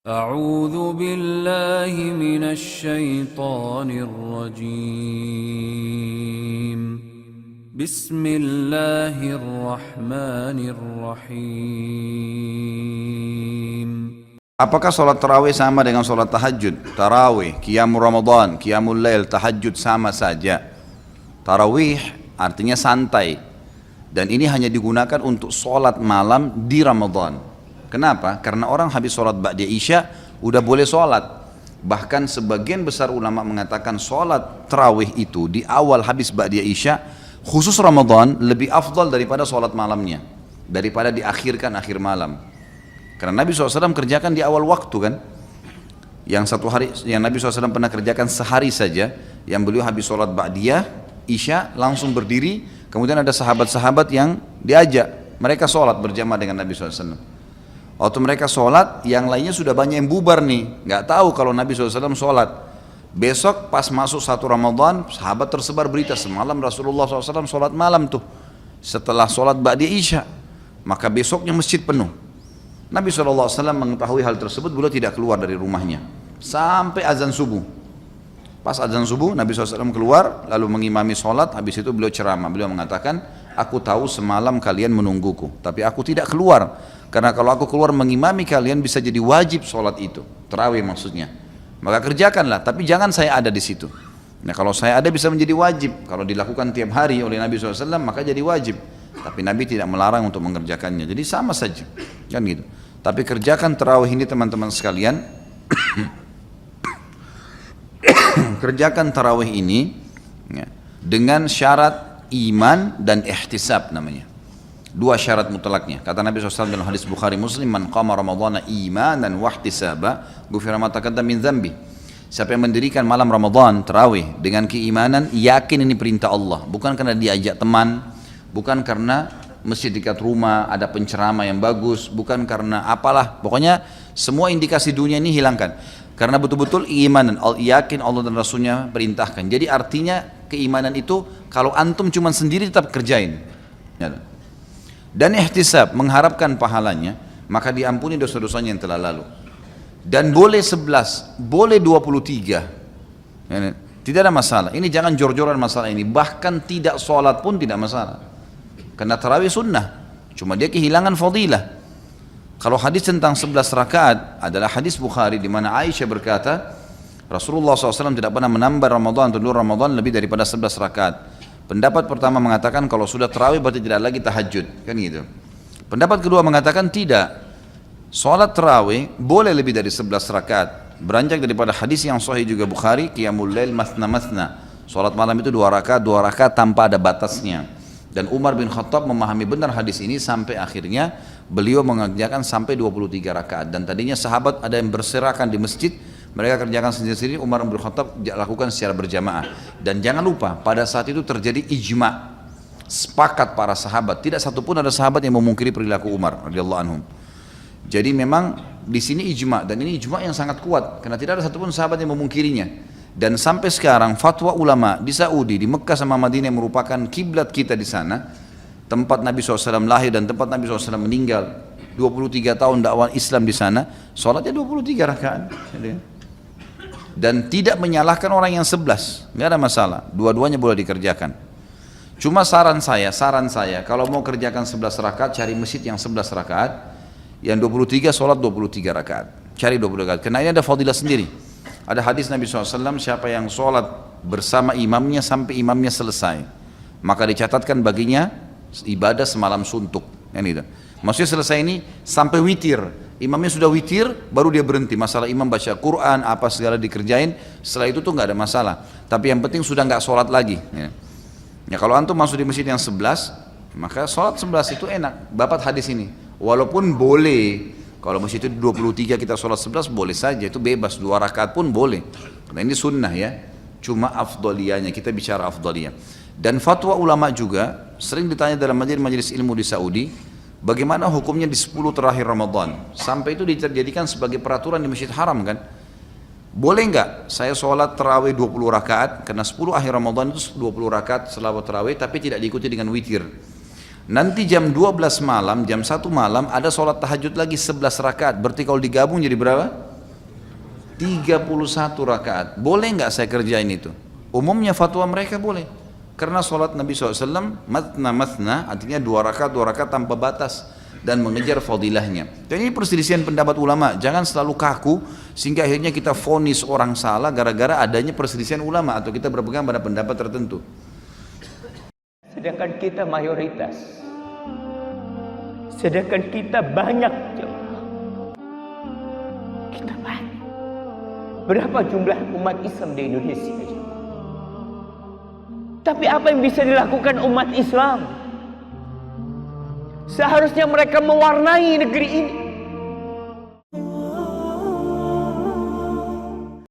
أعوذ بالله من الشيطان الرجيم بسم الله الرحمن الرحيم. Apakah sholat tarawih sama dengan sholat tahajud? Tarawih, qiyamul Ramadan, qiyamul lail, tahajud sama saja. Tarawih artinya santai. Dan ini hanya digunakan untuk sholat malam di Ramadan. Kenapa? Karena orang habis sholat ba'da isya udah boleh sholat. Bahkan sebagian besar ulama mengatakan sholat tarawih itu di awal habis ba'da isya khusus Ramadan lebih afdal daripada sholat malamnya, daripada diakhirkan akhir malam. Karena Nabi SAW kerjakan di awal waktu kan. Yang satu hari yang Nabi SAW pernah kerjakan sehari saja, yang beliau habis sholat ba'diyah isya langsung berdiri, kemudian ada sahabat-sahabat yang diajak, mereka sholat berjamaah dengan Nabi SAW. Waktu mereka sholat, yang lainnya sudah banyak yang bubar nih, nggak tahu kalau Nabi SAW sholat. Besok pas masuk satu Ramadan, sahabat tersebar berita semalam Rasulullah SAW sholat malam tuh setelah sholat ba'da isya, maka besoknya masjid penuh. Nabi SAW mengetahui hal tersebut, beliau tidak keluar dari rumahnya sampai azan subuh. Pas azan subuh Nabi SAW keluar lalu mengimami sholat. Habis itu beliau ceramah, beliau mengatakan, aku tahu semalam kalian menungguku, tapi aku tidak keluar karena kalau aku keluar mengimami kalian bisa jadi wajib sholat itu, tarawih maksudnya. Maka kerjakanlah, tapi jangan saya ada di situ. Nah kalau saya ada bisa menjadi wajib. Kalau dilakukan tiap hari oleh Nabi SAW maka jadi wajib. Tapi Nabi tidak melarang untuk mengerjakannya. Jadi sama saja, kan gitu. Tapi kerjakan tarawih ini teman-teman sekalian. Kerjakan tarawih ini ya, dengan syarat iman dan ihtisab namanya. Dua syarat mutlaknya. Kata Nabi SAW dalam hadis Bukhari Muslim, man qama ramadhana imanan wahtisaba ghufira ma taqaddama min dzambi. Siapa yang mendirikan malam Ramadan tarawih dengan keimanan, yakin ini perintah Allah, bukan karena diajak teman, bukan karena masjid dekat rumah ada penceramah yang bagus, bukan karena apalah, pokoknya semua indikasi dunia ini hilangkan. Karena betul-betul keimanan, yakin Allah dan Rasulnya perintahkan. Jadi artinya keimanan itu kalau antum cuma sendiri tetap kerjain. Dan ihtisab, mengharapkan pahalanya, maka diampuni dosa-dosanya yang telah lalu. Dan boleh 11, boleh 23. Tidak ada masalah. Ini jangan jor-joran masalah ini. Bahkan tidak sholat pun tidak masalah. Karena tarawih sunnah, cuma dia kehilangan fadilah. Kalau hadis tentang 11 rakaat adalah hadis Bukhari di mana Aisyah berkata, Rasulullah SAW tidak pernah menambah Ramadan atau luar Ramadan lebih daripada 11 rakaat. Pendapat pertama mengatakan kalau sudah tarawih berarti tidak lagi tahajud, kan gitu. Pendapat kedua mengatakan tidak. Salat tarawih boleh lebih dari 11 rakaat. Beranjak daripada hadis yang sahih juga Bukhari, qiyamul lail masna. Salat malam itu 2 rakaat tanpa ada batasnya. Dan Umar bin Khattab memahami benar hadis ini sampai akhirnya beliau mengerjakan sampai 23 rakaat. Dan tadinya sahabat ada yang berserakan di masjid, mereka kerjakan sendiri-sendiri, Umar bin Khattab lakukan secara berjamaah. Dan jangan lupa pada saat itu terjadi ijma, sepakat para sahabat, tidak satupun ada sahabat yang memungkiri perilaku Umar radhiyallahu anhum. Jadi memang di sini ijma, dan ini ijma yang sangat kuat karena tidak ada satupun sahabat yang memungkirinya. Dan sampai sekarang fatwa ulama di Saudi, di Mekah sama Madinah yang merupakan kiblat kita di sana, tempat Nabi SAW lahir dan tempat Nabi SAW meninggal, 23 tahun dakwah Islam di sana, sholatnya 23 rakaat. Dan tidak menyalahkan orang yang 11, nggak ada masalah, dua-duanya boleh dikerjakan. Cuma saran saya kalau mau kerjakan 11 rakaat cari masjid yang 11 rakaat, yang 23 sholat 23 rakaat, cari 20 rakaat, karena ini ada fadilah sendiri. Ada hadis Nabi SAW, siapa yang sholat bersama imamnya sampai imamnya selesai, maka dicatatkan baginya ibadah semalam suntuk. Maksudnya selesai ini sampai witir, imamnya sudah witir baru dia berhenti. Masalah imam baca Quran apa segala dikerjain, setelah itu tuh nggak ada masalah. Tapi yang penting sudah nggak sholat lagi. Ya kalau antum masuk di masjid yang 11, maka sholat 11 itu enak. Dapat hadis ini. Walaupun boleh, kalau masjid itu 23 kita sholat 11 boleh saja, itu bebas, 2 rakaat pun boleh. Karena ini sunnah ya. Cuma afdaliyahnya, kita bicara afdaliyah. Dan fatwa ulama juga sering ditanya dalam majelis ilmu di Saudi, bagaimana hukumnya di 10 terakhir Ramadan? Sampai itu dijadikan sebagai peraturan di Masjid Haram kan? Boleh nggak saya sholat tarawih 20 rakaat, karena 10 akhir Ramadan itu 20 rakaat selawat tarawih, tapi tidak diikuti dengan witir. Nanti jam 12 malam, jam 1 malam ada sholat tahajud lagi 11 rakaat, berarti kalau digabung jadi berapa? 31 rakaat. Boleh nggak saya kerjain itu? Umumnya fatwa mereka boleh. Karena sholat Nabi SAW matna, artinya 2 rakaat tanpa batas. Dan mengejar fadilahnya. Dan ini perselisihan pendapat ulama. Jangan selalu kaku sehingga akhirnya kita vonis orang salah gara-gara adanya perselisihan ulama atau kita berpegang pada pendapat tertentu. Sedangkan kita mayoritas. Sedangkan kita banyak. Kita banyak. Berapa jumlah umat Islam di Indonesia? Tapi apa yang bisa dilakukan umat Islam? Seharusnya mereka mewarnai negeri ini.